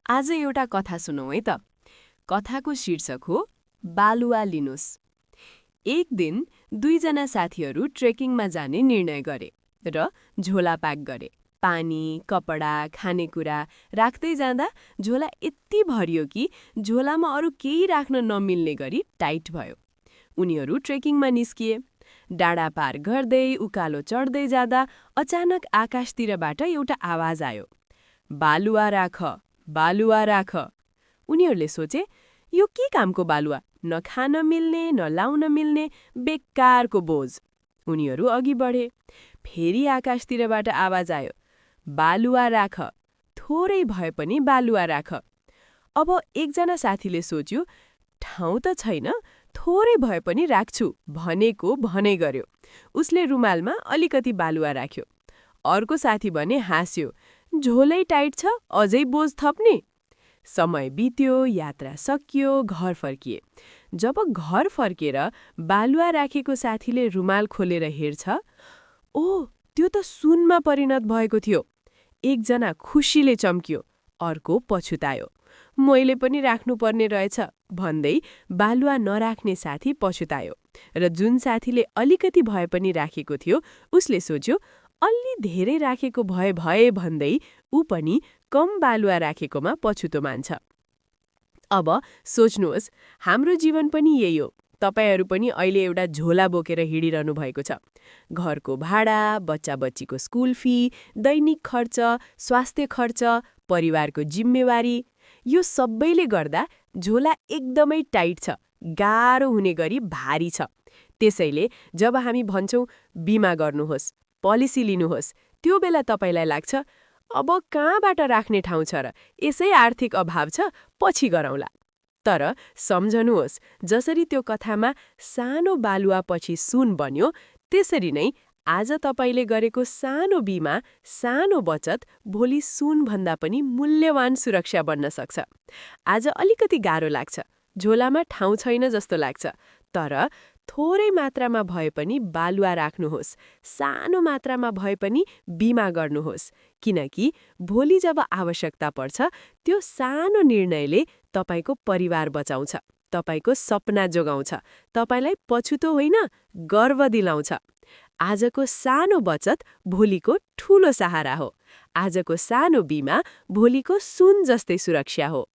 आज एउटा कथा सुनौ है त। कथाको शीर्षक हो बालुवा लिनुस्। एक दिन दुईजना साथीहरू ट्रेकिङमा जाने निर्णय गरे र झोला प्याक गरे। पानी, कपडा, खानेकुरा राख्दै जाँदा झोला यति भरियो कि झोलामा अरू केही राख्न नमिल्ने गरी टाइट भयो। उनीहरू ट्रेकिङमा निस्किए। डाँडा पार गर्दै उकालो चढ्दै जाँदा अचानक आकाशतिरबाट एउटा आवाज आयो, बालुवा राख, बालुवा राख। उनीहरूले सोचे, यो के कामको बालुवा, न खान मिल्ने न लाउन मिल्ने, बेकारको बोझ। उनीहरू अघि बढे। फेरि आकाशतिरबाट आवाज आयो, बालुवा राख, थोरै भए पनि बालुवा राख। अब एकजना साथीले सोच्यो, ठाउँ त छैन, थोरै भए पनि राख्छु भनेको भनै गर्यो। उसले रुमालमा अलिकति बालुवा राख्यो। अर्को साथी भने हाँस्यो, झोलै टाइट छ, अझै बोझ थप्ने। समय बित्यो, यात्रा सकियो, घर फर्किए। जब घर फर्केर बालुवा राखेको साथीले रुमाल खोलेर हेर्छ, ओ, त्यो त सुनमा परिणत भएको थियो। एकजना खुसीले चम्कियो, अर्को पछुतायो। मैले पनि राख्नुपर्ने रहेछ भन्दै बालुवा नराख्ने साथी पछुतायो र जुन साथीले अलिकति भए पनि राखेको थियो उसले सोच्यो, अलि धेरै राखेको भए भन्दै ऊ पनि कम बालुवा राखेकोमा पछुतो मान्छ। अब सोच्नुहोस्, हाम्रो जीवन पनि यही हो। तपाईहरू पनि अहिले एउटा झोला बोकेर हिँडिरहनु भएको छ। घरको भाडा, बच्चा बच्चीको स्कुल फी, दैनिक खर्च, स्वास्थ्य खर्च, परिवारको जिम्मेवारी, यो सबैले गर्दा झोला एकदमै टाइट छ, गाह्रो हुने गरी भारी छ। त्यसैले जब हामी भन्छौँ बिमा गर्नुहोस्, पोलिसी लिनुहोस्, त्यो बेला तपाईलाई लाग्छ, अब कहाँबाट राख्ने ठाउँ छ र, यसै आर्थिक अभाव छ, पछि गरौँला। तर सम्झनुहोस्, जसरी त्यो कथामा सानो बालुवा पछि सुन बन्यो, त्यसरी नै आज तपाईले गरेको सानो बिमा, सानो बचत भोलि सुनभन्दा पनि मूल्यवान सुरक्षा बन्न सक्छ। आज अलिकति गाह्रो लाग्छ, झोलामा ठाउँ छैन जस्तो लाग्छ, तर थोरै मात्रामा भए पनि बालुवा राख्नुहोस्, सानो मात्रामा भए पनि बिमा गर्नुहोस्, किनकि भोलि जब आवश्यकता पर्छ, त्यो सानो निर्णयले तपाईको परिवार बचाउँछ, तपाईको सपना जोगाउँछ, तपाईलाई पछुतो होइन, गर्व दिलाउँछ। आजको सानो बचत भोलिको ठूलो सहारा हो। आजको सानो बिमा भोलिको सुन जस्तै सुरक्षा हो।